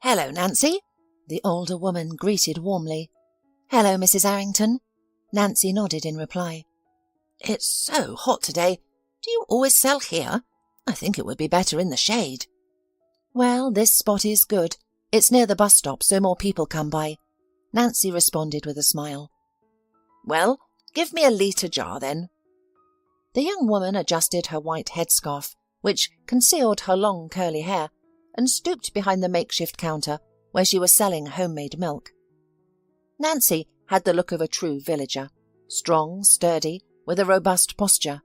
"Hello, Nancy," the older woman greeted warmly. "Hello, Mrs. Arrington." Nancy nodded in reply. "It's so hot today. Do you always sell here? I think it would be better in the shade." "Well, this spot is good. It's near the bus stop, so more people come by," Nancy responded with a smile. "Well, give me a litre jar, then." The young woman adjusted her white headscarf, which concealed her long curly hair, and stooped behind the makeshift counter where she was selling homemade milk. Nancy had the look of a true villager, strong, sturdy, with a robust posture.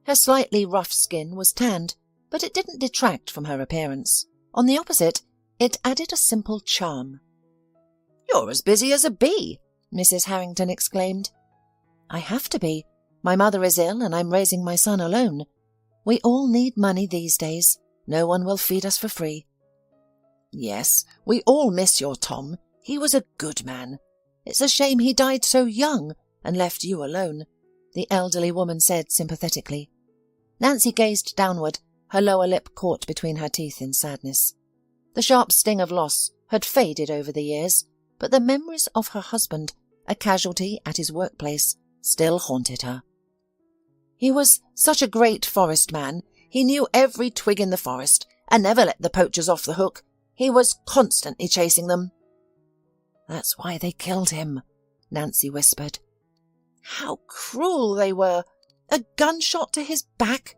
Her slightly rough skin was tanned, but it didn't detract from her appearance. On the opposite, it added a simple charm. "You're as busy as a bee," Mrs. Harrington exclaimed. "I have to be. My mother is ill and I'm raising my son alone. We all need money these days. No one will feed us for free." "Yes, we all miss your Tom. He was a good man. It's a shame he died so young and left you alone," the elderly woman said sympathetically. Nancy gazed downward, her lower lip caught between her teeth in sadness. The sharp sting of loss had faded over the years, but the memories of her husband, a casualty at his workplace, still haunted her. "He was such a great forest man. He knew every twig in the forest and never let the poachers off the hook. He was constantly chasing them." "That's why they killed him," Nancy whispered. "How cruel they were! A gunshot to his back!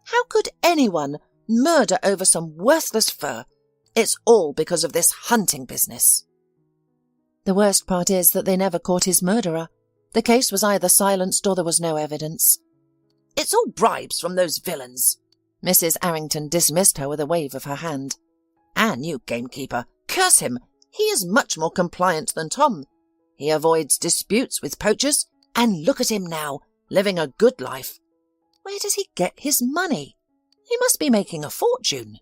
How could anyone murder over some worthless fur? It's all because of this hunting business." "The worst part is that they never caught his murderer. The case was either silenced or there was no evidence." "It's all bribes from those villains." Mrs. Arrington dismissed her with a wave of her hand. "Our new gamekeeper, curse him! He is much more compliant than Tom. He avoids disputes with poachers, and look at him now, living a good life. Where does he get his money? He must be making a fortune."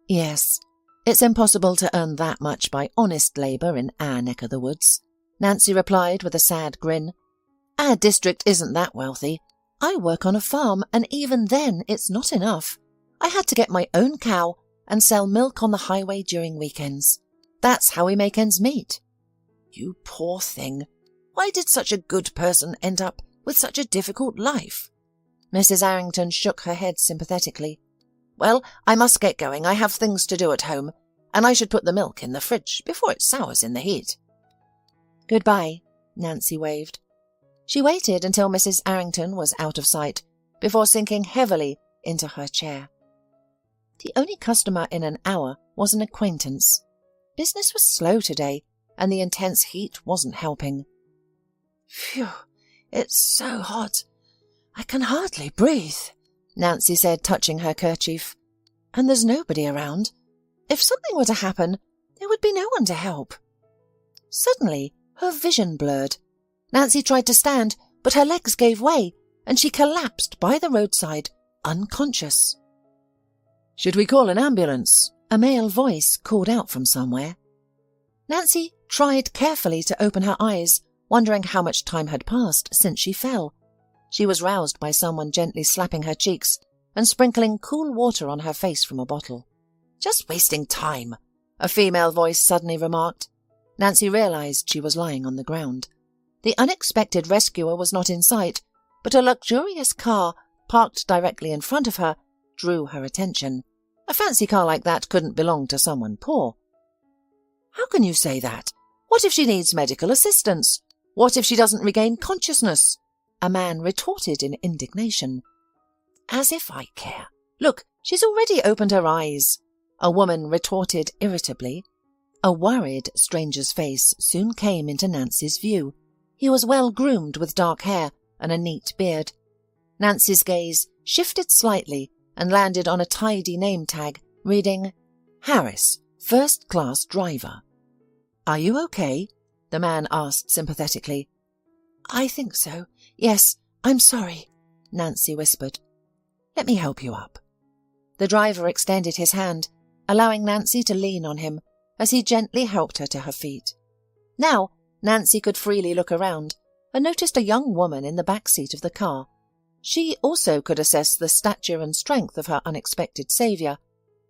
"Yes, it's impossible to earn that much by honest labour in our neck of the woods," Nancy replied with a sad grin. "Our district isn't that wealthy. I work on a farm, and even then it's not enough. I had to get my own cow and sell milk on the highway during weekends. That's how we make ends meet." "You poor thing. Why did such a good person end up with such a difficult life?" Mrs. Arrington shook her head sympathetically. "Well, I must get going. I have things to do at home, and I should put the milk in the fridge before it sours in the heat." "Goodbye," Nancy waved. She waited until Mrs. Arrington was out of sight before sinking heavily into her chair. The only customer in an hour was an acquaintance. Business was slow today, and the intense heat wasn't helping. "Phew, it's so hot. I can hardly breathe," Nancy said, touching her kerchief. "And there's nobody around. If something were to happen, there would be no one to help." Suddenly, her vision blurred. Nancy tried to stand, but her legs gave way, and she collapsed by the roadside, unconscious. "Should we call an ambulance?" a male voice called out from somewhere. Nancy tried carefully to open her eyes, wondering how much time had passed since she fell. She was roused by someone gently slapping her cheeks and sprinkling cool water on her face from a bottle. "Just wasting time," a female voice suddenly remarked. Nancy realized she was lying on the ground. The unexpected rescuer was not in sight, but a luxurious car parked directly in front of her drew her attention. A fancy car like that couldn't belong to someone poor. "How can you say that? What if she needs medical assistance? What if she doesn't regain consciousness?" a man retorted in indignation. "As if I care. Look, she's already opened her eyes," a woman retorted irritably. A worried stranger's face soon came into Nancy's view. He was well groomed with dark hair and a neat beard. Nancy's gaze shifted slightly and landed on a tidy name tag reading, "Harris, first-class driver." "Are you okay?" the man asked sympathetically. "I think so. Yes, I'm sorry," Nancy whispered. "Let me help you up." The driver extended his hand, allowing Nancy to lean on him as he gently helped her to her feet. Now Nancy could freely look around and noticed a young woman in the back seat of the car. She also could assess the stature and strength of her unexpected saviour.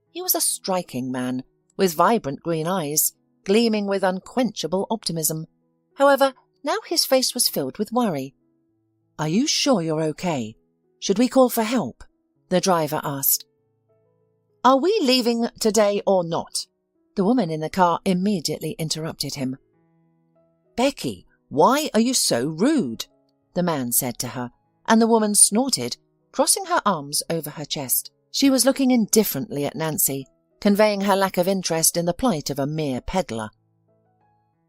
He was a striking man, with vibrant green eyes, gleaming with unquenchable optimism. However, now his face was filled with worry. "Are you sure you're okay? Should we call for help?" the driver asked. "Are we leaving today or not?" The woman in the car immediately interrupted him. "Becky, why are you so rude?" the man said to her, and the woman snorted, crossing her arms over her chest. She was looking indifferently at Nancy, conveying her lack of interest in the plight of a mere peddler.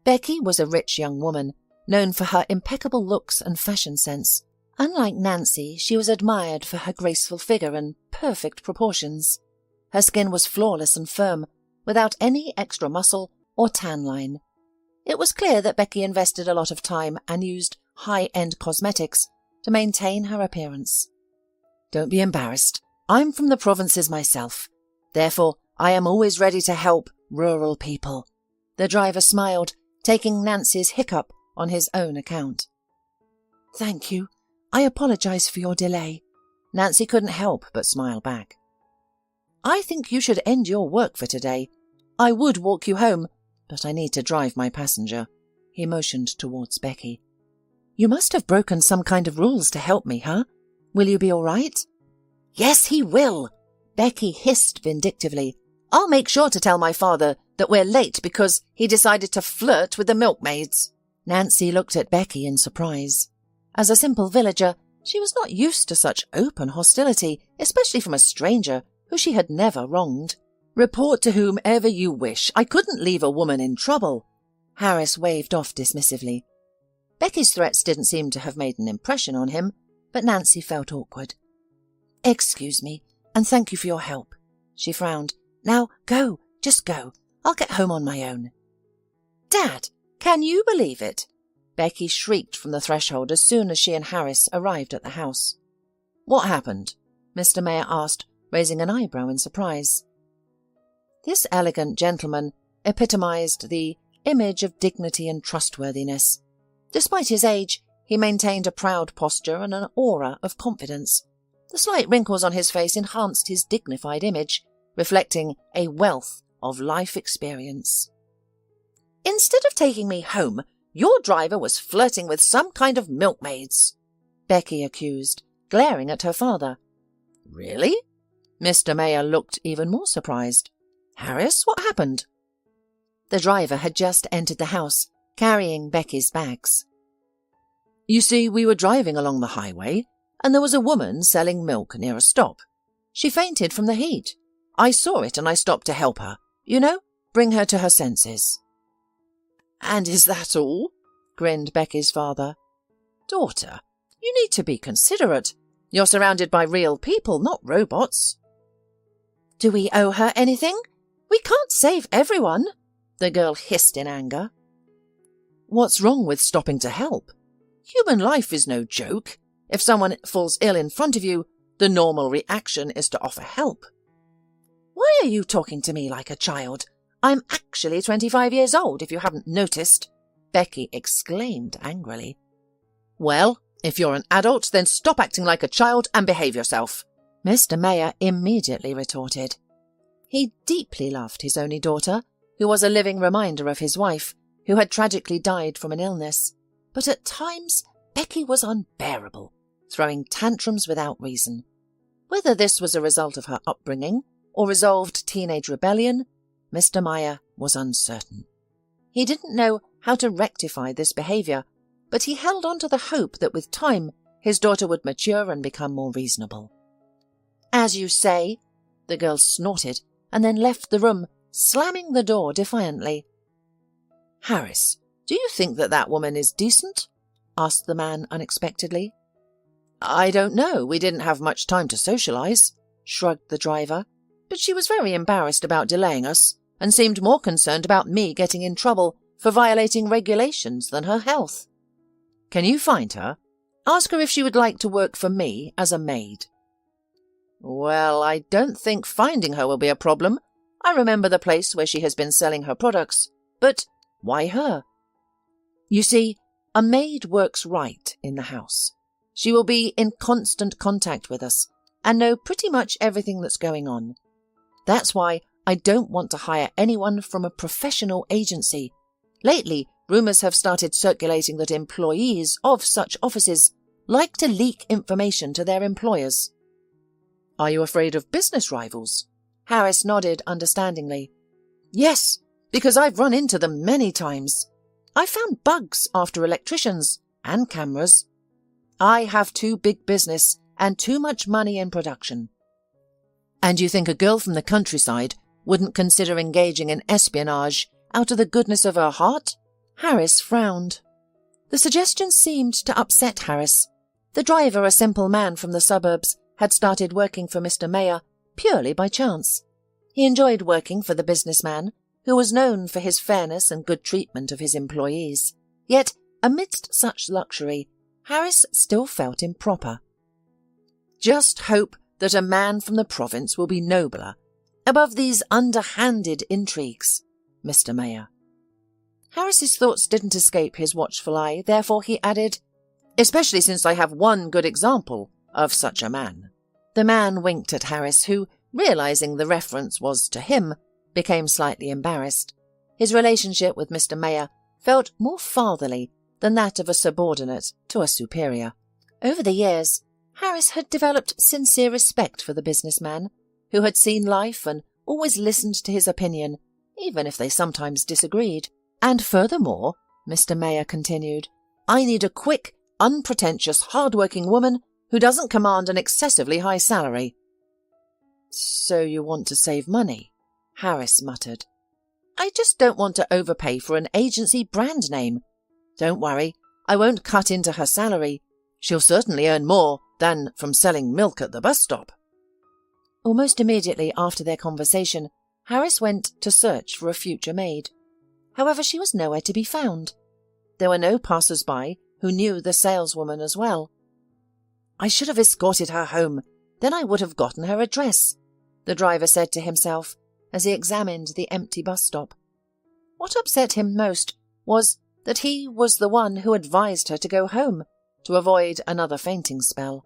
Becky was a rich young woman, known for her impeccable looks and fashion sense. Unlike Nancy, she was admired for her graceful figure and perfect proportions. Her skin was flawless and firm, without any extra muscle or tan line. It was clear that Becky invested a lot of time and used high-end cosmetics to maintain her appearance. "Don't be embarrassed. I'm from the provinces myself. Therefore, I am always ready to help rural people." The driver smiled, taking Nancy's hiccup on his own account. "Thank you. I apologize for your delay." Nancy couldn't help but smile back. "I think you should end your work for today. I would walk you home, but I need to drive my passenger." He motioned towards Becky. "You must have broken some kind of rules to help me, huh? Will you be all right?" "Yes, he will," Becky hissed vindictively. "I'll make sure to tell my father that we're late because he decided to flirt with the milkmaids." Nancy looked at Becky in surprise. As a simple villager, she was not used to such open hostility, especially from a stranger who she had never wronged. "Report to whomever you wish. I couldn't leave a woman in trouble." Harris waved off dismissively. Becky's threats didn't seem to have made an impression on him, but Nancy felt awkward. "Excuse me, and thank you for your help." She frowned. "Now go, just go. I'll get home on my own." "Dad, can you believe it?" Becky shrieked from the threshold as soon as she and Harris arrived at the house. "What happened?" Mr. Mayor asked, raising an eyebrow in surprise. This elegant gentleman epitomized the image of dignity and trustworthiness. Despite his age, he maintained a proud posture and an aura of confidence. The slight wrinkles on his face enhanced his dignified image, reflecting a wealth of life experience. "Instead of taking me home, your driver was flirting with some kind of milkmaids," Becky accused, glaring at her father. "Really?" Mr. Mayor looked even more surprised. "Harris, what happened?" The driver had just entered the house, carrying Becky's bags. "You see, we were driving along the highway, and there was a woman selling milk near a stop. She fainted from the heat. I saw it and I stopped to help her. You know, bring her to her senses." "And is that all?" grinned Becky's father. "Daughter, you need to be considerate. You're surrounded by real people, not robots." "Do we owe her anything? We can't save everyone," the girl hissed in anger. "What's wrong with stopping to help? Human life is no joke. If someone falls ill in front of you, the normal reaction is to offer help." "Why are you talking to me like a child? I'm actually 25 years old, if you haven't noticed," Becky exclaimed angrily. "Well, if you're an adult, then stop acting like a child and behave yourself," Mr. Mayor immediately retorted. He deeply loved his only daughter, who was a living reminder of his wife, who had tragically died from an illness. But at times, Becky was unbearable, throwing tantrums without reason. Whether this was a result of her upbringing or resolved teenage rebellion, Mr. Mayor was uncertain. He didn't know how to rectify this behaviour, but he held on to the hope that with time his daughter would mature and become more reasonable. "As you say," the girl snorted and then left the room, slamming the door defiantly. "Harris, do you think that woman is decent?" asked the man unexpectedly. "I don't know. We didn't have much time to socialise," shrugged the driver. "But she was very embarrassed about delaying us and seemed more concerned about me getting in trouble for violating regulations than her health. Can you find her? Ask her if she would like to work for me as a maid." "Well, I don't think finding her will be a problem. I remember the place where she has been selling her products. But why her?" "You see, a maid works right in the house. She will be in constant contact with us and know pretty much everything that's going on. That's why I don't want to hire anyone from a professional agency. Lately, rumours have started circulating that employees of such offices like to leak information to their employers." "Are you afraid of business rivals?" Harris nodded understandingly. "Yes, because I've run into them many times. I found bugs after electricians and cameras. I have too big business and too much money in production." "And you think a girl from the countryside wouldn't consider engaging in espionage out of the goodness of her heart?" Harris frowned. The suggestion seemed to upset Harris. The driver, a simple man from the suburbs, had started working for Mr. Mayor purely by chance. He enjoyed working for the businessman, who was known for his fairness and good treatment of his employees. Yet, amidst such luxury, Harris still felt improper. "Just hope that a man from the province will be nobler, above these underhanded intrigues, Mr. Mayor." Harris's thoughts didn't escape his watchful eye, therefore he added, "Especially since I have one good example of such a man." The man winked at Harris, who, realizing the reference was to him, became slightly embarrassed. His relationship with Mr. Mayor felt more fatherly than that of a subordinate to a superior. Over the years, Harris had developed sincere respect for the businessman, who had seen life and always listened to his opinion, even if they sometimes disagreed. "And furthermore," Mr. Mayor continued, "I need a quick, unpretentious, hard-working woman who doesn't command an excessively high salary." "So you want to save money?" Harris muttered. "I just don't want to overpay for an agency brand name. Don't worry, I won't cut into her salary. She'll certainly earn more than from selling milk at the bus stop." Almost immediately after their conversation, Harris went to search for a future maid. However, she was nowhere to be found. There were no passers-by who knew the saleswoman as well. "I should have escorted her home, then I would have gotten her address," the driver said to himself as he examined the empty bus stop. What upset him most was that he was the one who advised her to go home to avoid another fainting spell.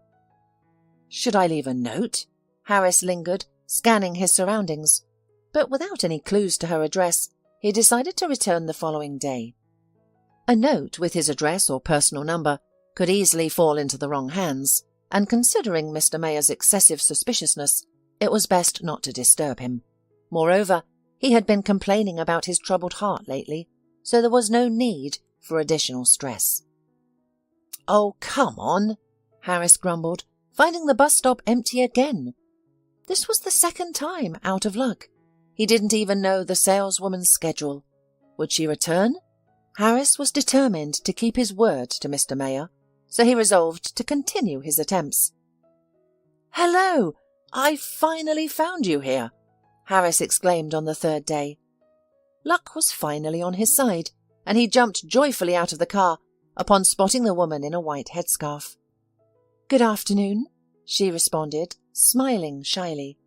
"Should I leave a note?" Harris lingered, scanning his surroundings, but without any clues to her address, he decided to return the following day. A note with his address or personal number could easily fall into the wrong hands, and considering Mr. Mayor's excessive suspiciousness, it was best not to disturb him. Moreover, he had been complaining about his troubled heart lately, so there was no need for additional stress. "Oh, come on," Harris grumbled, finding the bus stop empty again. This was the second time out of luck. He didn't even know the saleswoman's schedule. Would she return? Harris was determined to keep his word to Mr. Mayor, so he resolved to continue his attempts. "Hello! I finally found you here," Harris exclaimed on the third day. Luck was finally on his side, and he jumped joyfully out of the car upon spotting the woman in a white headscarf. "Good afternoon," she responded, smiling shyly.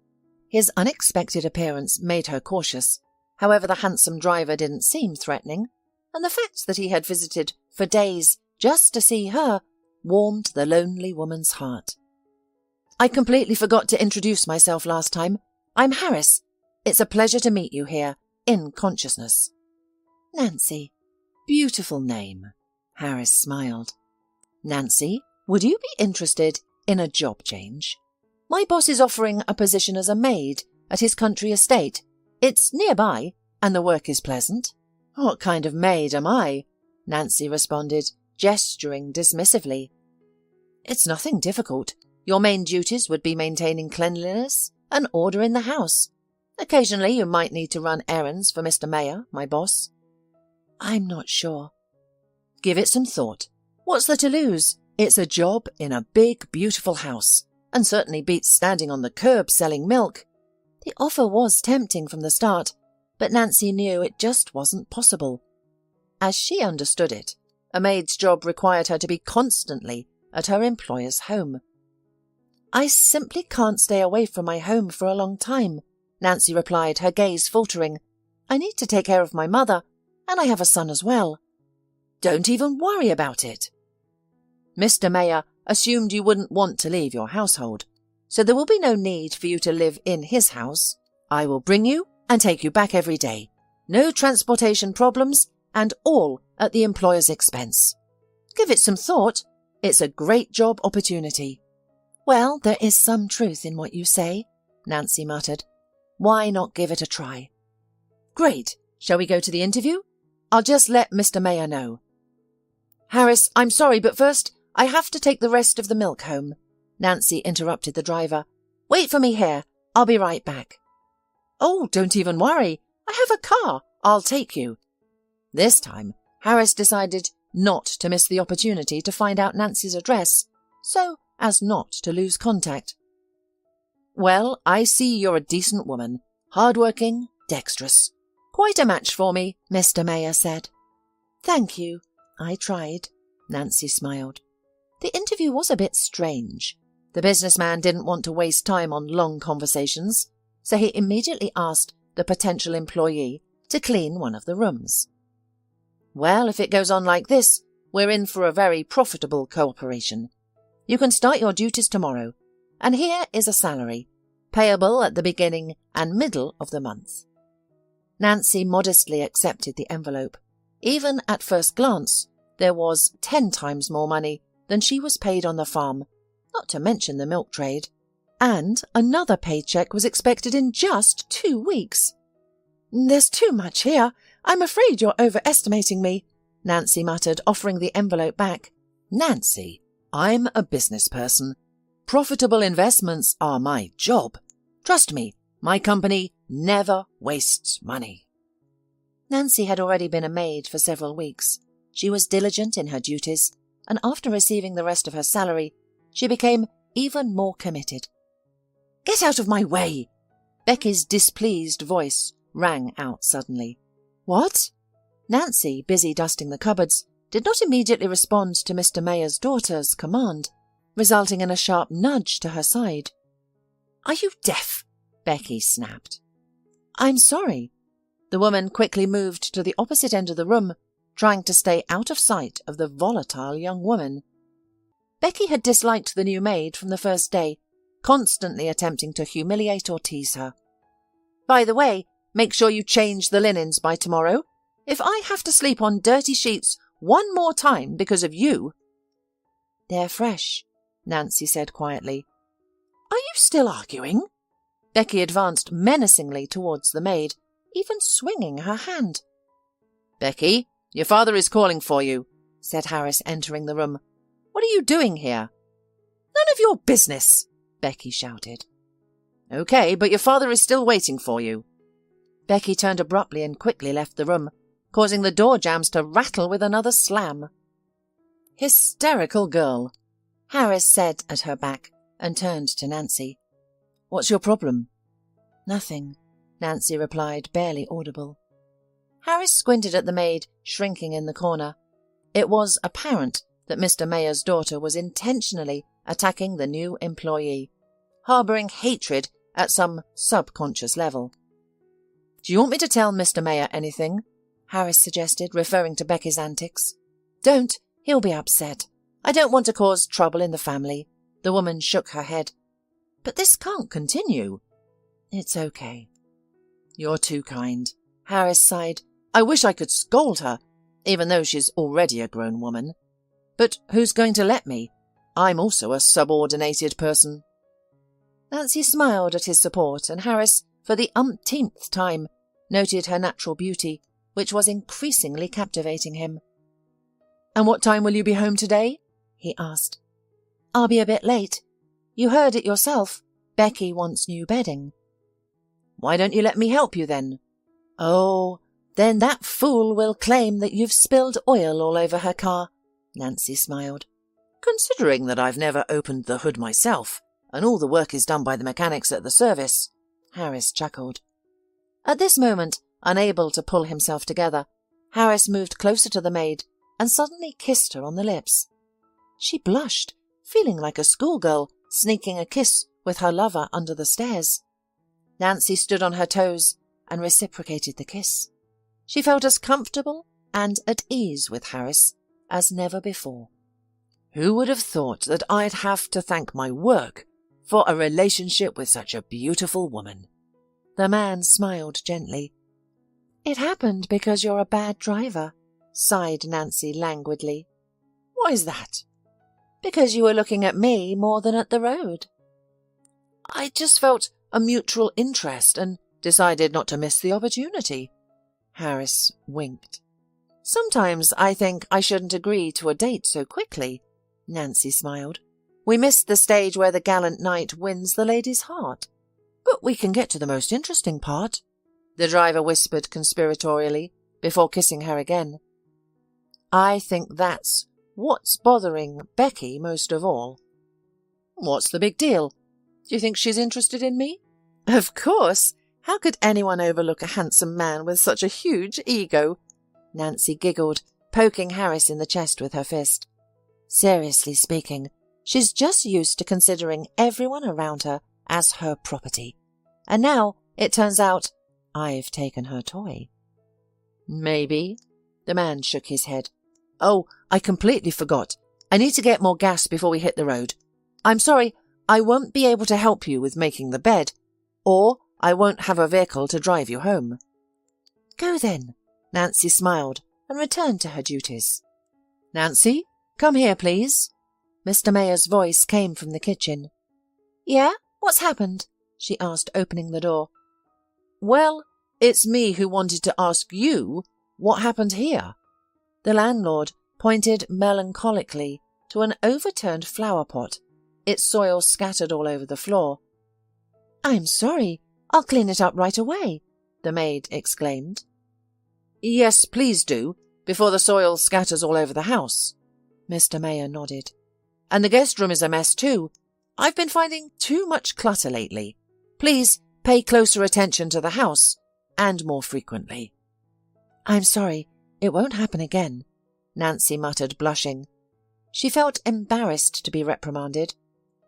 His unexpected appearance made her cautious. However, the handsome driver didn't seem threatening, and the fact that he had visited for days just to see her warmed the lonely woman's heart. "I completely forgot to introduce myself last time. I'm Harris. It's a pleasure to meet you here, in consciousness." "Nancy. Beautiful name," Harris smiled. "Nancy, would you be interested in a job change? My boss is offering a position as a maid at his country estate. It's nearby, and the work is pleasant." "What kind of maid am I?" Nancy responded, gesturing dismissively. "It's nothing difficult. Your main duties would be maintaining cleanliness and order in the house. Occasionally you might need to run errands for Mr. Mayor, my boss." "I'm not sure." "Give it some thought. What's there to lose? It's a job in a big, beautiful house, and certainly beats standing on the curb selling milk." The offer was tempting from the start, but Nancy knew it just wasn't possible. As she understood it, a maid's job required her to be constantly at her employer's home. "I simply can't stay away from my home for a long time," Nancy replied, her gaze faltering. "I need to take care of my mother, and I have a son as well." "Don't even worry about it. Mr. Mayor assumed you wouldn't want to leave your household, so there will be no need for you to live in his house. I will bring you and take you back every day. No transportation problems, and all at the employer's expense. Give it some thought. It's a great job opportunity." "Well, there is some truth in what you say," Nancy muttered. "Why not give it a try?" "Great. Shall we go to the interview? I'll just let Mr. Mayor know." "Harris, I'm sorry, but first I have to take the rest of the milk home," Nancy interrupted the driver. "Wait for me here. I'll be right back." "Oh, don't even worry. I have a car. I'll take you." This time, Harris decided not to miss the opportunity to find out Nancy's address, so as not to lose contact. "Well, I see you're a decent woman, hard-working, dexterous. Quite a match for me," Mr. Mayor said. "Thank you. I tried," Nancy smiled. The interview was a bit strange. The businessman didn't want to waste time on long conversations, so he immediately asked the potential employee to clean one of the rooms. "Well, if it goes on like this, we're in for a very profitable cooperation. You can start your duties tomorrow, and here is a salary, payable at the beginning and middle of the month." Nancy modestly accepted the envelope. Even at first glance, there was 10 times more money than she was paid on the farm, not to mention the milk trade. And another paycheck was expected in just 2 weeks. "There's too much here. I'm afraid you're overestimating me," Nancy muttered, offering the envelope back. "Nancy, I'm a business person. Profitable investments are my job. Trust me, my company never wastes money." Nancy had already been a maid for several weeks. She was diligent in her duties, and after receiving the rest of her salary, she became even more committed. "Get out of my way!" Becky's displeased voice rang out suddenly. "What?" Nancy, busy dusting the cupboards, did not immediately respond to Mr. Mayor's daughter's command, resulting in a sharp nudge to her side. "Are you deaf?" Becky snapped. "I'm sorry." The woman quickly moved to the opposite end of the room, trying to stay out of sight of the volatile young woman. Becky had disliked the new maid from the first day, constantly attempting to humiliate or tease her. "By the way, make sure you change the linens by tomorrow. If I have to sleep on dirty sheets one more time because of you—" "They're fresh," Nancy said quietly. "Are you still arguing?" Becky advanced menacingly towards the maid, even swinging her hand. "Becky, your father is calling for you," said Harris, entering the room. "What are you doing here?" "None of your business," Becky shouted. "Okay, but your father is still waiting for you." Becky turned abruptly and quickly left the room, causing the door jambs to rattle with another slam. "Hysterical girl," Harris said at her back, and turned to Nancy. "What's your problem?" "Nothing," Nancy replied, barely audible. Harris squinted at the maid, shrinking in the corner. It was apparent that Mr. Mayor's daughter was intentionally attacking the new employee, harbouring hatred at some subconscious level. "Do you want me to tell Mr. Mayor anything?" Harris suggested, referring to Becky's antics. "Don't. He'll be upset. I don't want to cause trouble in the family." The woman shook her head. "But this can't continue." "It's okay." "You're too kind." Harris sighed. "I wish I could scold her, even though she's already a grown woman. But who's going to let me? I'm also a subordinated person." Nancy smiled at his support, and Harris, for the umpteenth time, noted her natural beauty, which was increasingly captivating him. "And what time will you be home today?" he asked. "I'll be a bit late. You heard it yourself. Becky wants new bedding." "Why don't you let me help you then?" "Oh, then that fool will claim that you've spilled oil all over her car," Nancy smiled. "Considering that I've never opened the hood myself, and all the work is done by the mechanics at the service," Harris chuckled. At this moment, unable to pull himself together, Harris moved closer to the maid and suddenly kissed her on the lips. She blushed, feeling like a schoolgirl sneaking a kiss with her lover under the stairs. Nancy stood on her toes and reciprocated the kiss. She felt as comfortable and at ease with Harris as never before. "Who would have thought that I'd have to thank my work for a relationship with such a beautiful woman?" The man smiled gently. It happened because you're a bad driver, sighed Nancy languidly. Why is that? Because you were looking at me more than at the road. I just felt a mutual interest and decided not to miss the opportunity. Harris winked. Sometimes I think I shouldn't agree to a date so quickly, Nancy smiled. We missed the stage where the gallant knight wins the lady's heart. But we can get to the most interesting part, the driver whispered conspiratorially before kissing her again. I think that's what's bothering Becky most of all. What's the big deal? Do you think she's interested in me? Of course. How could anyone overlook a handsome man with such a huge ego? Nancy giggled, poking Harris in the chest with her fist. Seriously speaking, she's just used to considering everyone around her as her property. And now, it turns out, I've taken her toy. Maybe. The man shook his head. Oh, I completely forgot. I need to get more gas before we hit the road. I'm sorry, I won't be able to help you with making the bed, or I won't have a vehicle to drive you home. Go then, Nancy smiled and returned to her duties. Nancy, come here, please. Mr. Mayer's voice came from the kitchen. Yeah? What's happened? She asked, opening the door. Well, it's me who wanted to ask you what happened here. The landlord pointed melancholically to an overturned flower pot, its soil scattered all over the floor. I'm sorry, I'll clean it up right away, the maid exclaimed. Yes, please do, before the soil scatters all over the house. Mr. Mayer nodded. And the guest room is a mess too. I've been finding too much clutter lately. Please pay closer attention to the house, and more frequently. I'm sorry, it won't happen again, Nancy muttered, blushing. She felt embarrassed to be reprimanded.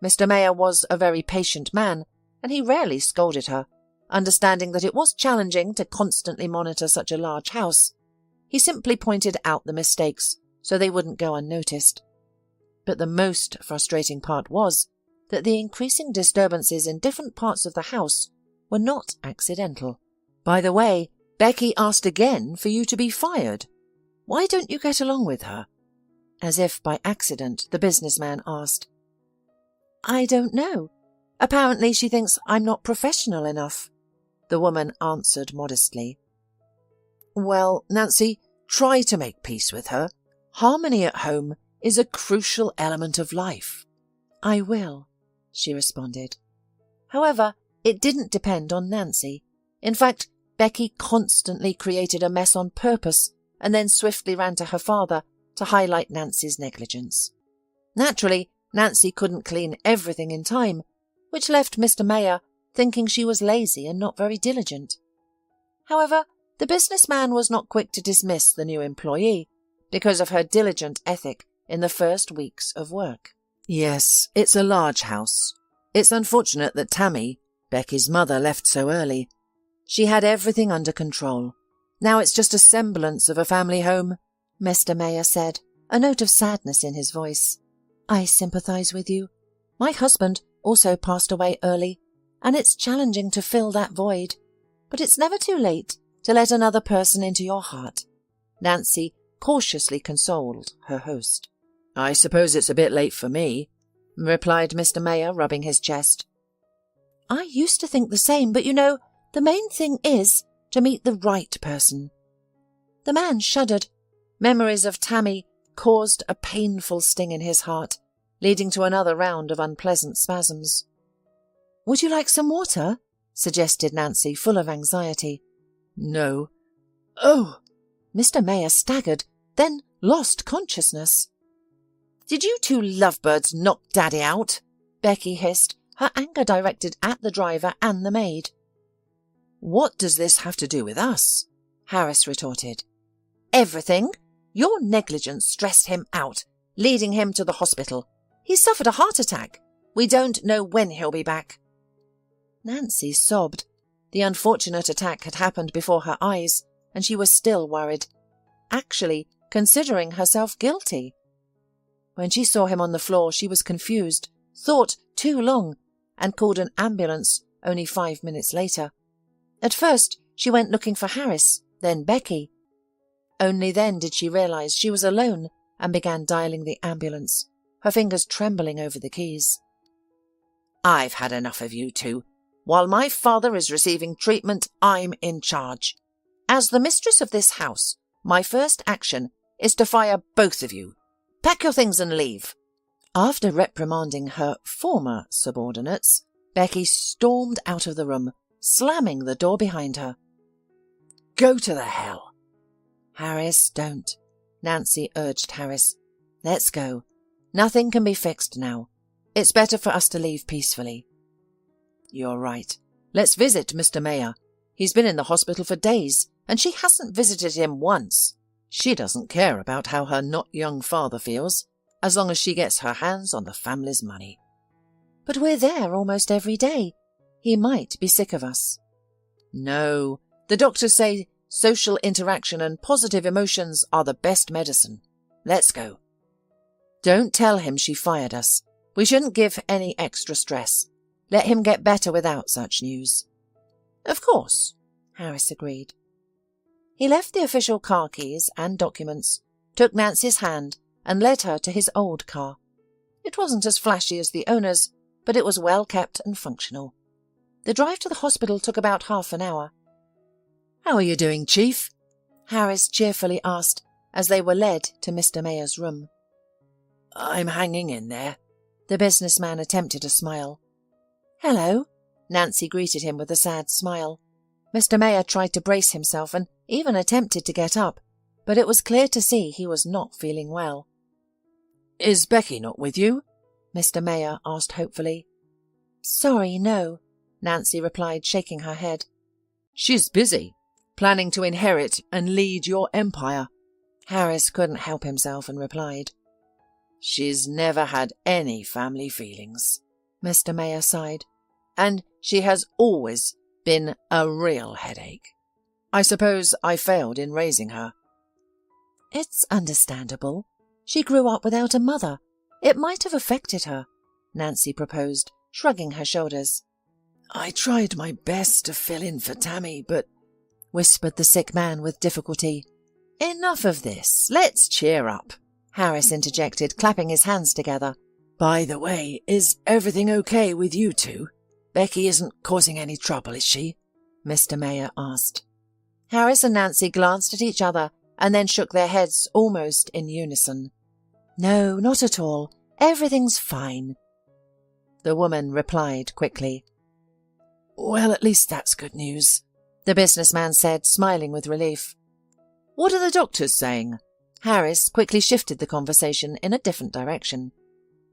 Mr. Mayer was a very patient man, and he rarely scolded her, understanding that it was challenging to constantly monitor such a large house. He simply pointed out the mistakes so they wouldn't go unnoticed. But the most frustrating part was that the increasing disturbances in different parts of the house were not accidental. By the way, Becky asked again for you to be fired. Why don't you get along with her? As if by accident, the businessman asked. I don't know. Apparently she thinks I'm not professional enough, the woman answered modestly. Well, Nancy, try to make peace with her. Harmony at home is a crucial element of life. I will, she responded. However, it didn't depend on Nancy. In fact, Becky constantly created a mess on purpose and then swiftly ran to her father to highlight Nancy's negligence. Naturally, Nancy couldn't clean everything in time, which left Mr. Mayer thinking she was lazy and not very diligent. However, the businessman was not quick to dismiss the new employee because of her diligent ethic in the first weeks of work. Yes, it's a large house. It's unfortunate that Tammy, Becky's mother, left so early. She had everything under control. Now it's just a semblance of a family home, Mr. Mayer said, a note of sadness in his voice. I sympathize with you. My husband also passed away early, and it's challenging to fill that void. But it's never too late to let another person into your heart. Nancy cautiously consoled her host. I suppose it's a bit late for me, replied Mr. Mayer, rubbing his chest. I used to think the same, but you know, the main thing is to meet the right person. The man shuddered. Memories of Tammy caused a painful sting in his heart, leading to another round of unpleasant spasms. Would you like some water? Suggested Nancy, full of anxiety. No. Oh! Mr. Mayer staggered, then lost consciousness. Did you two lovebirds knock Daddy out? Becky hissed, her anger directed at the driver and the maid. What does this have to do with us? Harris retorted. Everything. Your negligence stressed him out, leading him to the hospital. He suffered a heart attack. We don't know when he'll be back. Nancy sobbed. The unfortunate attack had happened before her eyes, and she was still worried, actually considering herself guilty. When she saw him on the floor, she was confused, thought too long, and called an ambulance only 5 minutes later. At first, she went looking for Harris, then Becky. Only then did she realise she was alone and began dialing the ambulance, her fingers trembling over the keys. "I've had enough of you two. While my father is receiving treatment, I'm in charge. As the mistress of this house, my first action is to fire both of you. Pack your things and leave." After reprimanding her former subordinates, Becky stormed out of the room, slamming the door behind her. "Go to the hell." "Harris, don't," Nancy urged Harris. "Let's go. Nothing can be fixed now. It's better for us to leave peacefully." "You're right. Let's visit Mr. Mayer. He's been in the hospital for days, and she hasn't visited him once. She doesn't care about how her not-young father feels, as long as she gets her hands on the family's money." "But we're there almost every day. He might be sick of us." "No. The doctors say social interaction and positive emotions are the best medicine. Let's go." "Don't tell him she fired us. We shouldn't give any extra stress. Let him get better without such news." "Of course," Harris agreed. He left the official car keys and documents, took Nancy's hand and led her to his old car. It wasn't as flashy as the owner's, but it was well kept and functional. The drive to the hospital took about half an hour. "How are you doing, Chief?" Harris cheerfully asked as they were led to Mr. Mayer's room. "I'm hanging in there." The businessman attempted a smile. "Hello," Nancy greeted him with a sad smile. Mr. Mayer tried to brace himself and even attempted to get up, but it was clear to see he was not feeling well. "Is Becky not with you?" Mr. Mayer asked hopefully. "Sorry, no," Nancy replied, shaking her head. "She's busy, planning to inherit and lead your empire." Harris couldn't help himself and replied. "She's never had any family feelings," Mr. Mayer sighed, "and she has always been a real headache. I suppose I failed in raising her." "It's understandable. She grew up without a mother. It might have affected her," Nancy proposed, shrugging her shoulders. "I tried my best to fill in for Tammy, but," whispered the sick man with difficulty. "Enough of this. Let's cheer up," Harris interjected, clapping his hands together. "By the way, is everything okay with you two? Becky isn't causing any trouble, is she?" Mr. Mayer asked. Harris and Nancy glanced at each other and then shook their heads almost in unison. "No, not at all. Everything's fine," the woman replied quickly. "Well, at least that's good news," the businessman said, smiling with relief. "What are the doctors saying?" Harris quickly shifted the conversation in a different direction.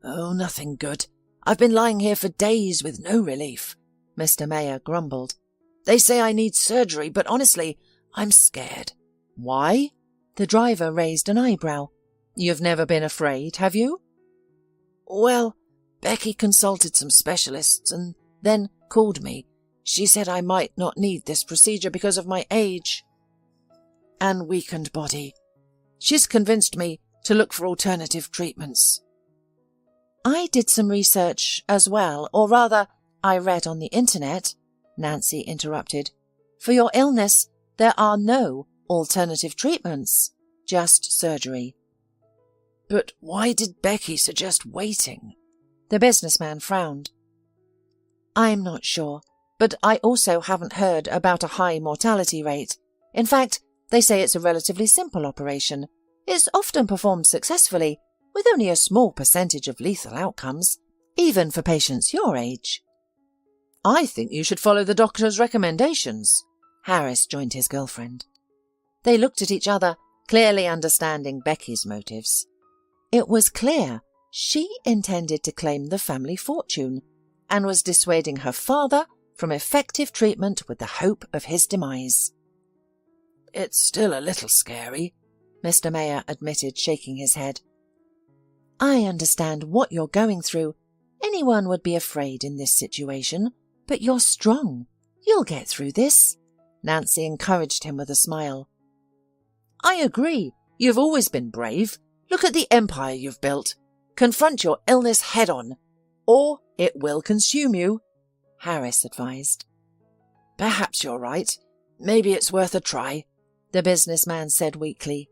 "Oh, nothing good. I've been lying here for days with no relief," Mr. Mayer grumbled. "They say I need surgery, but honestly, I'm scared." "Why?" The driver raised an eyebrow. "You've never been afraid, have you?" "Well, Becky consulted some specialists and then called me. She said I might not need this procedure because of my age and weakened body. She's convinced me to look for alternative treatments." "I did some research as well, or rather, I read on the internet," Nancy interrupted. "For your illness, there are no alternative treatments, just surgery." "But why did Becky suggest waiting?" The businessman frowned. "I'm not sure, but I also haven't heard about a high mortality rate. In fact, they say it's a relatively simple operation. It's often performed successfully, with only a small percentage of lethal outcomes, even for patients your age." "I think you should follow the doctor's recommendations." Harris joined his girlfriend. They looked at each other, clearly understanding Becky's motives. It was clear she intended to claim the family fortune and was dissuading her father from effective treatment with the hope of his demise. "It's still a little scary," Mr. Mayer admitted, shaking his head. "I understand what you're going through. Anyone would be afraid in this situation, but you're strong. You'll get through this," Nancy encouraged him with a smile. "I agree. You've always been brave. Look at the empire you've built. Confront your illness head-on, or it will consume you," Harris advised. Perhaps you're right. Maybe it's worth a try, the businessman said weakly.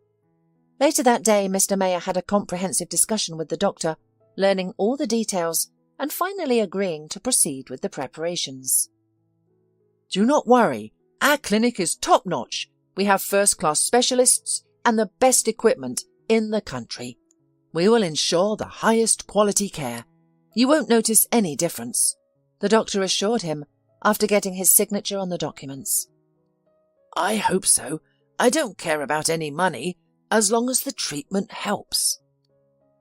Later that day, Mr. Mayor had a comprehensive discussion with the doctor, learning all the details and finally agreeing to proceed with the preparations. Do not worry. Our clinic is top-notch. We have first-class specialists and the best equipment in the country. We will ensure the highest quality care. You won't notice any difference, the doctor assured him after getting his signature on the documents. I hope so. I don't care about any money, as long as the treatment helps.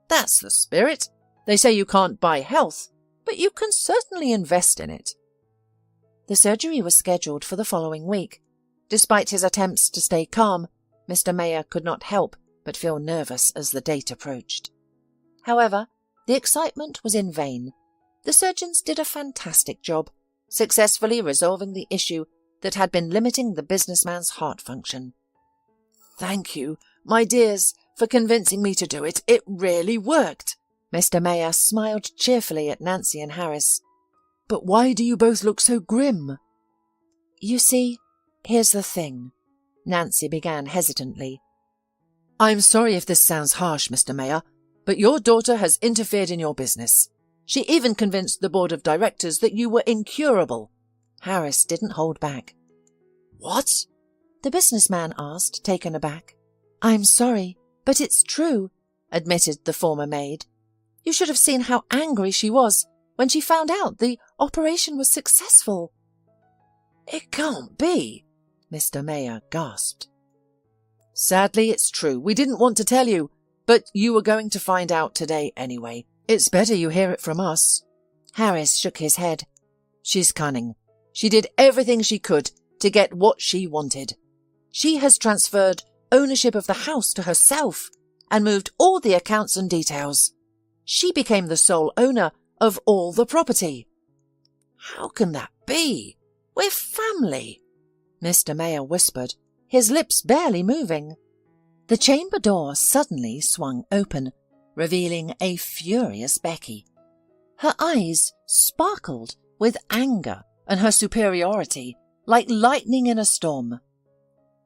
That's the spirit. They say you can't buy health, but you can certainly invest in it. The surgery was scheduled for the following week. Despite his attempts to stay calm, Mr. Mayor could not help but feel nervous as the date approached. However, the excitement was in vain. The surgeons did a fantastic job, successfully resolving the issue that had been limiting the businessman's heart function. Thank you, my dears, for convincing me to do it. It really worked. Mr. Mayor smiled cheerfully at Nancy and Harris. But why do you both look so grim? You see, here's the thing, Nancy began hesitantly. I'm sorry if this sounds harsh, Mr. Mayor, but your daughter has interfered in your business. She even convinced the board of directors that you were incurable. Harris didn't hold back. What? The businessman asked, taken aback. I'm sorry, but it's true, admitted the former maid. You should have seen how angry she was when she found out the operation was successful. It can't be, Mr. Mayor gasped. Sadly, it's true. We didn't want to tell you, but you were going to find out today anyway. It's better you hear it from us. Harris shook his head. She's cunning. She did everything she could to get what she wanted. She has transferred ownership of the house to herself and moved all the accounts and details. She became the sole owner of all the property. How can that be? We're family, Mr. Mayor whispered, his lips barely moving. The chamber door suddenly swung open, revealing a furious Becky. Her eyes sparkled with anger and her superiority, like lightning in a storm.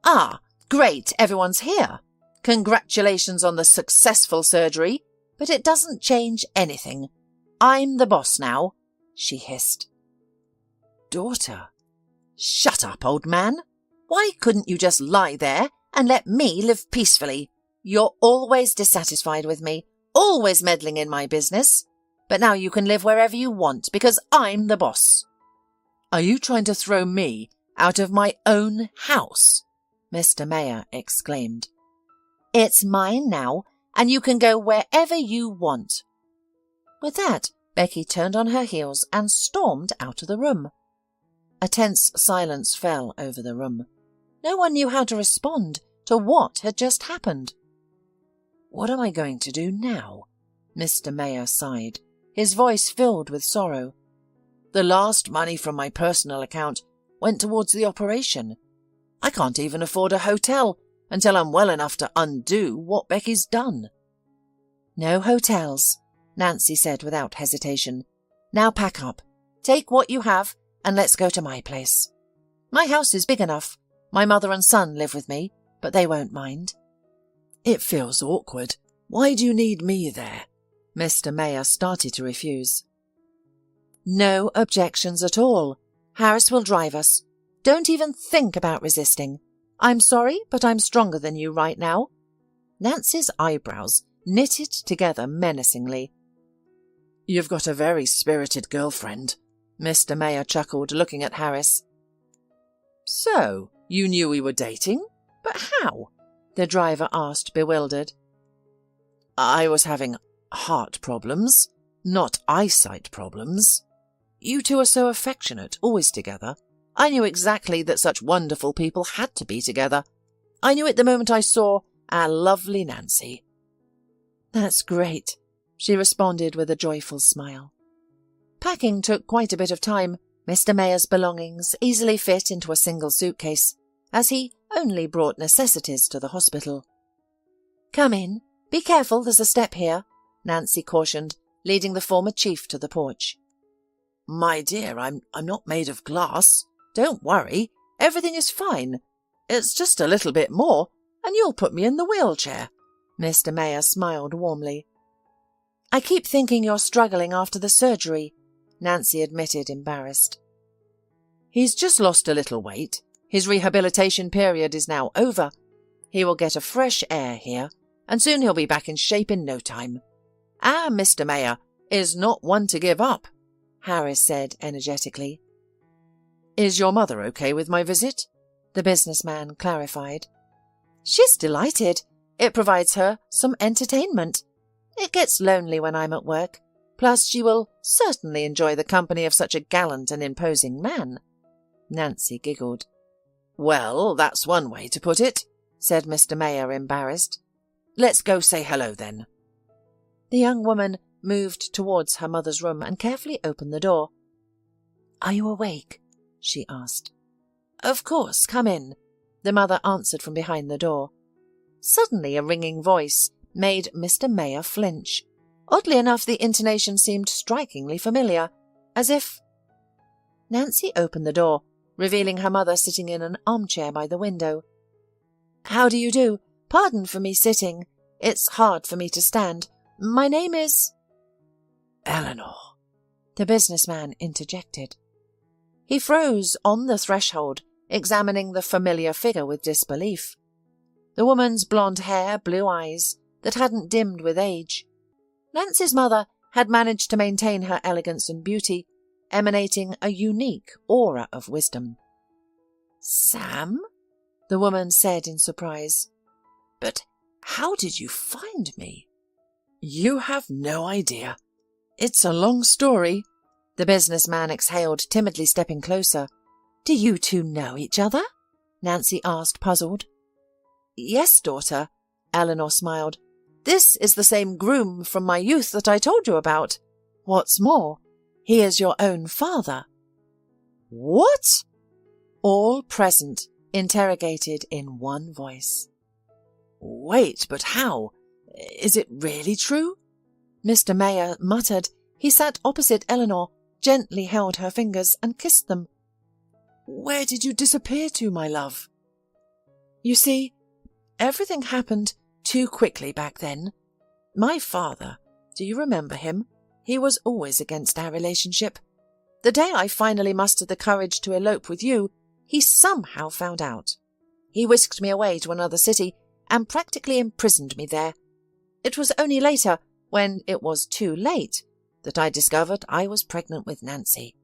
Ah, great, everyone's here. Congratulations on the successful surgery, but it doesn't change anything. I'm the boss now, she hissed. Daughter, shut up, old man. Why couldn't you just lie there and let me live peacefully? You're always dissatisfied with me, always meddling in my business. But now you can live wherever you want because I'm the boss. Are you trying to throw me out of my own house? Mr. Mayor exclaimed. It's mine now, and you can go wherever you want. With that, Becky turned on her heels and stormed out of the room. A tense silence fell over the room. No one knew how to respond to what had just happened. What am I going to do now? Mr. Mayor sighed, his voice filled with sorrow. The last money from my personal account went towards the operation. I can't even afford a hotel until I'm well enough to undo what Becky's done. No hotels, Nancy said without hesitation. Now pack up. Take what you have and let's go to my place. My house is big enough. My mother and son live with me, but they won't mind. It feels awkward. Why do you need me there? Mr. Mayor started to refuse. No objections at all. Harris will drive us. Don't even think about resisting. I'm sorry, but I'm stronger than you right now. Nancy's eyebrows knitted together menacingly. You've got a very spirited girlfriend, Mr. Mayor chuckled, looking at Harris. So, you knew we were dating? But how? The driver asked, bewildered. I was having heart problems, not eyesight problems. You two are so affectionate, always together. I knew exactly that such wonderful people had to be together. I knew it the moment I saw our lovely Nancy. That's great, she responded with a joyful smile. Packing took quite a bit of time. Mr. Mayor's belongings easily fit into a single suitcase, as he only brought necessities to the hospital. Come in. Be careful, there's a step here, Nancy cautioned, leading the former chief to the porch. My dear, I'm not made of glass. Don't worry, everything is fine. It's just a little bit more, and you'll put me in the wheelchair." Mr. Mayor smiled warmly. "I keep thinking you're struggling after the surgery," Nancy admitted, embarrassed. "He's just lost a little weight. His rehabilitation period is now over. He will get a fresh air here, and soon he'll be back in shape in no time. Our Mr. Mayor is not one to give up," Harris said energetically. "Is your mother okay with my visit?" the businessman clarified. "She's delighted. It provides her some entertainment. It gets lonely when I'm at work. Plus, she will certainly enjoy the company of such a gallant and imposing man." Nancy giggled. "Well, that's one way to put it," said Mr. Mayor, embarrassed. "Let's go say hello then." The young woman moved towards her mother's room and carefully opened the door. "Are you awake?" she asked. "Of course, come in," the mother answered from behind the door. Suddenly a ringing voice made Mr. Mayor flinch. Oddly enough, the intonation seemed strikingly familiar, as if... Nancy opened the door, revealing her mother sitting in an armchair by the window. "How do you do? Pardon for me sitting. It's hard for me to stand. My name is—" "Eleanor," the businessman interjected. He froze on the threshold, examining the familiar figure with disbelief. The woman's blonde hair, blue eyes, that hadn't dimmed with age. Nancy's mother had managed to maintain her elegance and beauty, emanating a unique aura of wisdom. "Sam?" the woman said in surprise. "But how did you find me?" "You have no idea. It's a long story," the businessman exhaled, timidly stepping closer. "Do you two know each other?" Nancy asked, puzzled. "Yes, daughter," Eleanor smiled. "This is the same groom from my youth that I told you about. What's more, he is your own father." "What?" All present interrogated in one voice. "Wait, but how? Is it really true?" Mr. Mayor muttered. He sat opposite Eleanor, gently held her fingers and kissed them. "Where did you disappear to, my love?" "You see, everything happened too quickly back then. My father, do you remember him? He was always against our relationship. The day I finally mustered the courage to elope with you, he somehow found out. He whisked me away to another city and practically imprisoned me there. It was only later, when it was too late, that I discovered I was pregnant with Nancy.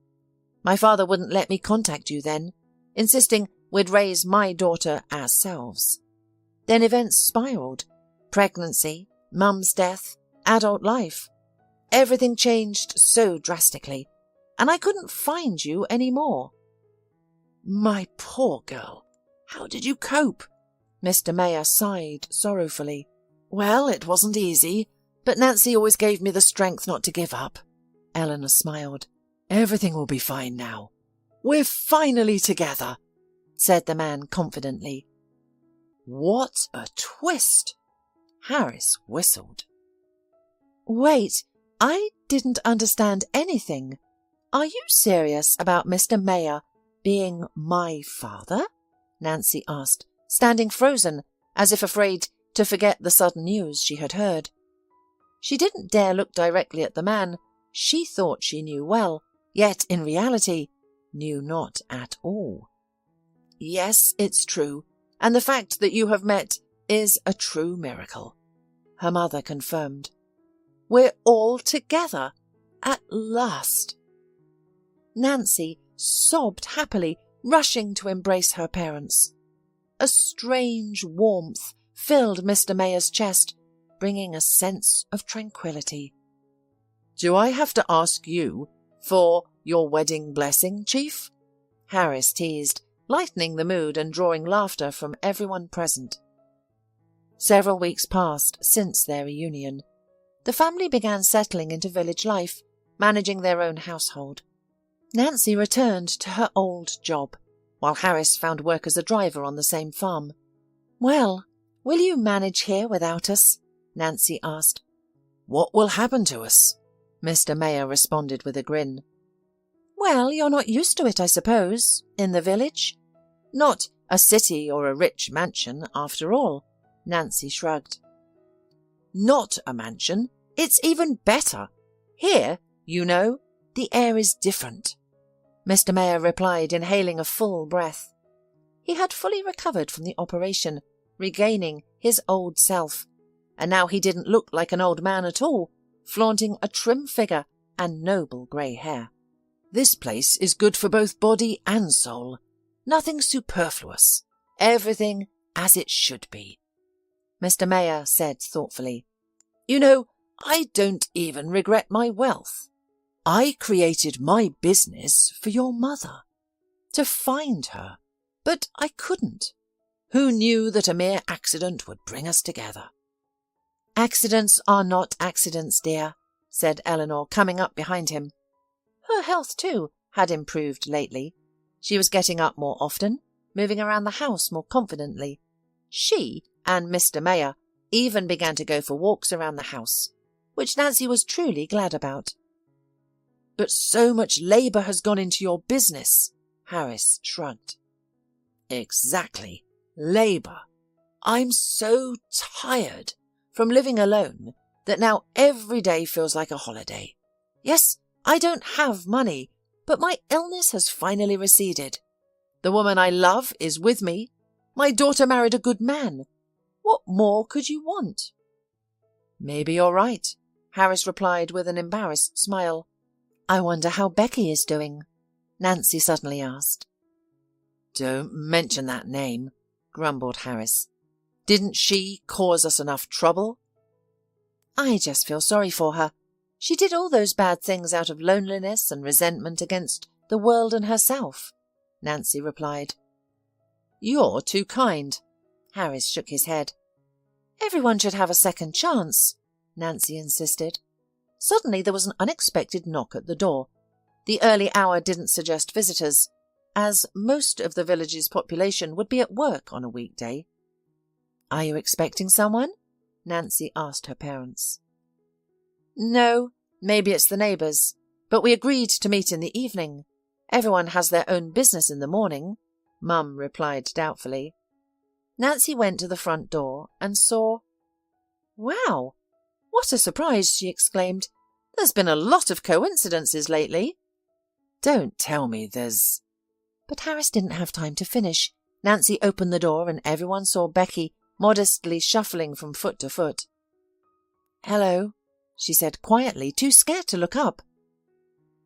My father wouldn't let me contact you then, insisting we'd raise my daughter ourselves. Then events spiraled. Pregnancy, Mum's death, adult life. Everything changed so drastically, and I couldn't find you any more." "My poor girl, how did you cope?" Mr. Mayor sighed sorrowfully. "Well, it wasn't easy, but Nancy always gave me the strength not to give up." Eleanor smiled. "Everything will be fine now. We're finally together," said the man confidently. "What a twist!" Harris whistled. "Wait, I didn't understand anything. Are you serious about Mr. Mayor being my father?" Nancy asked, standing frozen, as if afraid to forget the sudden news she had heard. She didn't dare look directly at the man she thought she knew well, yet in reality knew not at all. "Yes, it's true, and the fact that you have met is a true miracle," her mother confirmed. "We're all together, at last." Nancy sobbed happily, rushing to embrace her parents. A strange warmth filled Mr. Mayor's chest, bringing a sense of tranquility. "Do I have to ask you for your wedding blessing, Chief?" Harris teased, lightening the mood and drawing laughter from everyone present. Several weeks passed since their reunion. The family began settling into village life, managing their own household. Nancy returned to her old job, while Harris found work as a driver on the same farm. "Well, will you manage here without us?" Nancy asked. "What will happen to us?" Mr. Mayor responded with a grin. Well, you're not used to it, I suppose, in the village. Not a city or a rich mansion, after all, Nancy shrugged. Not a mansion. It's even better. Here, you know, the air is different, Mr. Mayor replied, inhaling a full breath. He had fully recovered from the operation, regaining his old self, and now he didn't look like an old man at all, flaunting a trim figure and noble grey hair. This place is good for both body and soul. Nothing superfluous. Everything as it should be, Mr. Mayor said thoughtfully. You know, I don't even regret my wealth. I created my business for your mother, to find her, but I couldn't. Who knew that a mere accident would bring us together? Accidents are not accidents, dear, said Eleanor, coming up behind him. Her health, too, had improved lately. She was getting up more often, moving around the house more confidently. She and Mr. Mayor even began to go for walks around the house, which Nancy was truly glad about. But so much labour has gone into your business, Harris shrugged. Exactly, labour. I'm so tired from living alone that now every day feels like a holiday. Yes, I don't have money, but my illness has finally receded. The woman I love is with me. My daughter married a good man. What more could you want? Maybe you're right, Harris replied with an embarrassed smile. I wonder how Becky is doing, Nancy suddenly asked. Don't mention that name, grumbled Harris. Didn't she cause us enough trouble? I just feel sorry for her. She did all those bad things out of loneliness and resentment against the world and herself, Nancy replied. You're too kind. Harris shook his head. Everyone should have a second chance, Nancy insisted. Suddenly there was an unexpected knock at the door. The early hour didn't suggest visitors, as most of the village's population would be at work on a weekday. Are you expecting someone? Nancy asked her parents. No, maybe it's the neighbours, but we agreed to meet in the evening. Everyone has their own business in the morning, Mum replied doubtfully. Nancy went to the front door and saw... Wow! What a surprise, she exclaimed. There's been a lot of coincidences lately. Don't tell me there's... But Harris didn't have time to finish. Nancy opened the door and everyone saw Becky modestly shuffling from foot to foot. Hello, she said quietly, too scared to look up.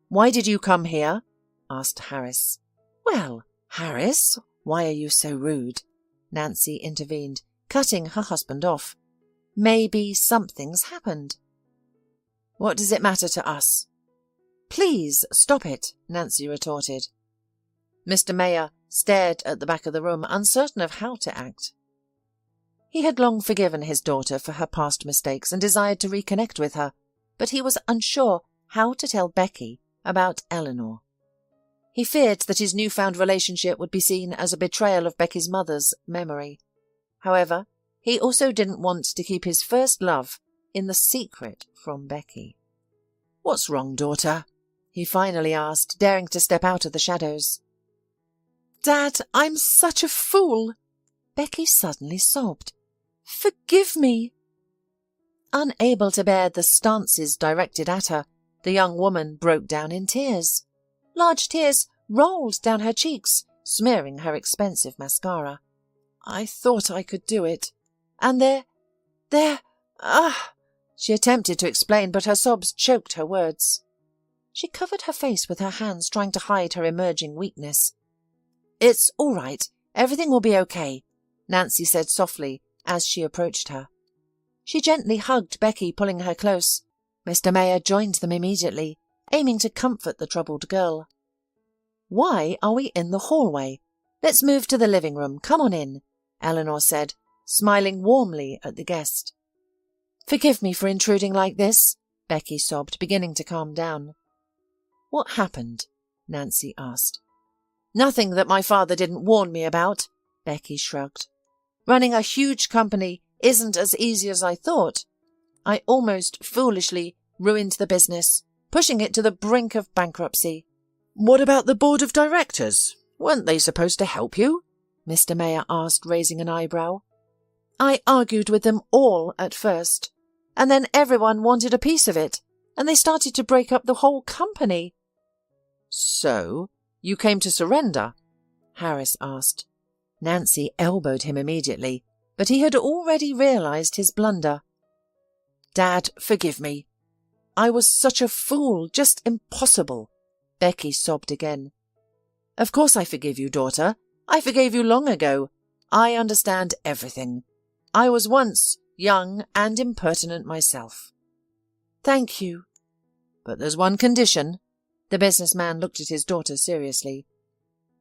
Why did you come here? Asked Harris. Well, Harris, why are you so rude? Nancy intervened, cutting her husband off. Maybe something's happened. What does it matter to us? Please stop it, Nancy retorted. Mr. Mayor stared at the back of the room, uncertain of how to act. He had long forgiven his daughter for her past mistakes and desired to reconnect with her, but he was unsure how to tell Becky about Eleanor. He feared that his newfound relationship would be seen as a betrayal of Becky's mother's memory. However, he also didn't want to keep his first love in the secret from Becky. What's wrong, daughter? He finally asked, daring to step out of the shadows. Dad, I'm such a fool! Becky suddenly sobbed. Forgive me! Unable to bear the stances directed at her, the young woman broke down in tears. Large tears rolled down her cheeks, smearing her expensive mascara. I thought I could do it. And She attempted to explain, but her sobs choked her words. She covered her face with her hands, trying to hide her emerging weakness. It's all right. Everything will be okay, Nancy said softly as she approached her. She gently hugged Becky, pulling her close. Mr. Mayor joined them immediately, aiming to comfort the troubled girl. Why are we in the hallway? Let's move to the living room. Come on in, Eleanor said, smiling warmly at the guest. Forgive me for intruding like this, Becky sobbed, beginning to calm down. What happened? Nancy asked. Nothing that my father didn't warn me about, Becky shrugged. Running a huge company isn't as easy as I thought. I almost foolishly ruined the business, pushing it to the brink of bankruptcy. What about the board of directors? Weren't they supposed to help you? Mr. Mayor asked, raising an eyebrow. I argued with them all at first, and then everyone wanted a piece of it, and they started to break up the whole company. So, you came to surrender? Harris asked. Nancy elbowed him immediately, but he had already realised his blunder. Dad, forgive me. I was such a fool, just impossible. Becky sobbed again. Of course I forgive you, daughter. I forgave you long ago. I understand everything. I was once young and impertinent myself. Thank you. But there's one condition. The businessman looked at his daughter seriously.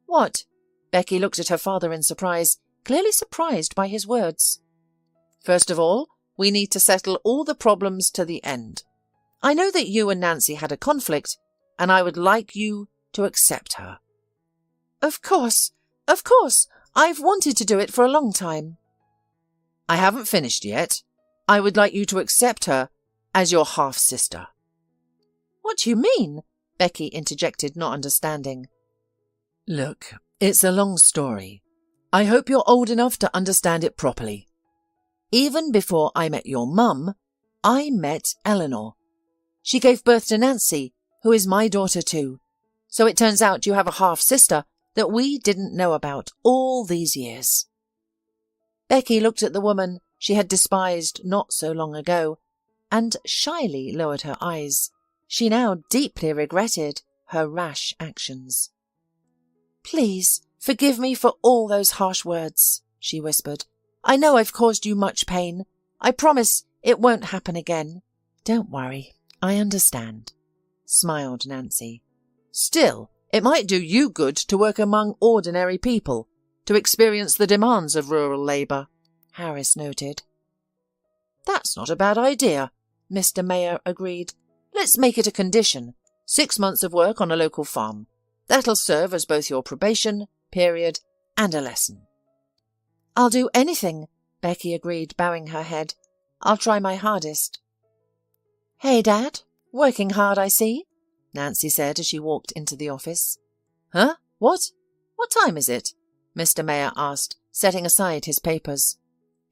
What? Becky looked at her father in surprise, clearly surprised by his words. First of all, we need to settle all the problems to the end. I know that you and Nancy had a conflict, and I would like you to accept her. Of course. I've wanted to do it for a long time. I haven't finished yet. I would like you to accept her as your half-sister. What do you mean? Becky interjected, not understanding. Look, it's a long story. I hope you're old enough to understand it properly. Even before I met your mum, I met Eleanor. She gave birth to Nancy, who is my daughter too. So it turns out you have a half-sister that we didn't know about all these years. Becky looked at the woman she had despised not so long ago, and shyly lowered her eyes. She now deeply regretted her rash actions. Please, forgive me for all those harsh words, she whispered. I know I've caused you much pain. I promise it won't happen again. Don't worry, I understand, smiled Nancy. Still, it might do you good to work among ordinary people, to experience the demands of rural labour, Harris noted. That's not a bad idea, Mr. Mayor agreed. Let's make it a condition. 6 months of work on a local farm. That'll serve as both your probation period and a lesson. I'll do anything, Becky agreed, bowing her head. I'll try my hardest. Hey, Dad. Working hard, I see, Nancy said as she walked into the office. Huh? What? What time is it? Mr. Mayor asked, setting aside his papers.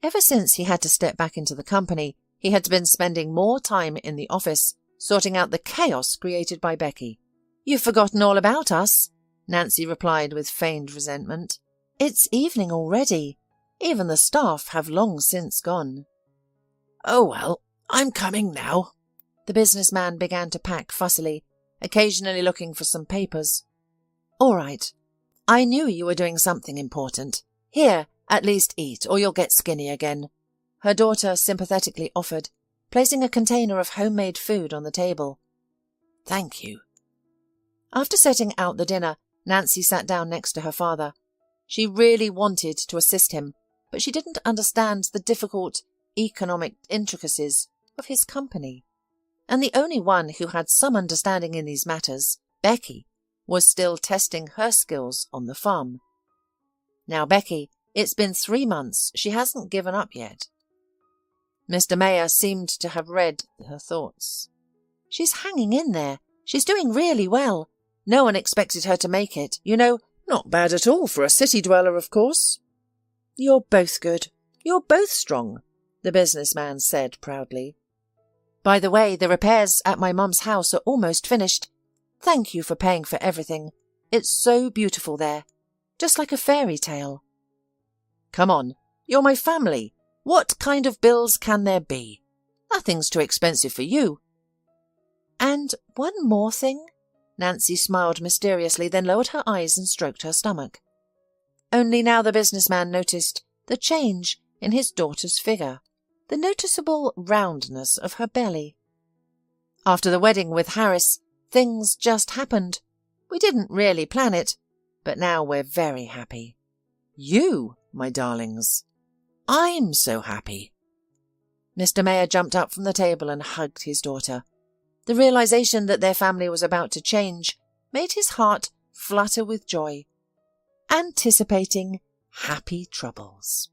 Ever since he had to step back into the company, he had been spending more time in the office, sorting out the chaos created by Becky. You've forgotten all about us, Nancy replied with feigned resentment. It's evening already. Even the staff have long since gone. Oh well, I'm coming now. The businessman began to pack fussily, occasionally looking for some papers. All right. I knew you were doing something important. Here, at least eat, or you'll get skinny again, her daughter sympathetically offered, placing a container of homemade food on the table. Thank you. After setting out the dinner, Nancy sat down next to her father. She really wanted to assist him, but she didn't understand the difficult economic intricacies of his company. And the only one who had some understanding in these matters, Becky, was still testing her skills on the farm. Now, Becky, it's been 3 months. She hasn't given up yet. Mr. Mayor seemed to have read her thoughts. She's hanging in there. She's doing really well. No one expected her to make it. You know, not bad at all for a city dweller, of course. You're both good. You're both strong, the businessman said proudly. By the way, the repairs at my mum's house are almost finished. Thank you for paying for everything. It's so beautiful there, just like a fairy tale. Come on, you're my family. What kind of bills can there be? Nothing's too expensive for you. And one more thing? Nancy smiled mysteriously, then lowered her eyes and stroked her stomach. Only now the businessman noticed the change in his daughter's figure, the noticeable roundness of her belly. After the wedding with Harris, things just happened. We didn't really plan it, but now we're very happy. You, my darlings. I'm so happy. Mr. Mayor jumped up from the table and hugged his daughter. The realization that their family was about to change made his heart flutter with joy, anticipating happy troubles.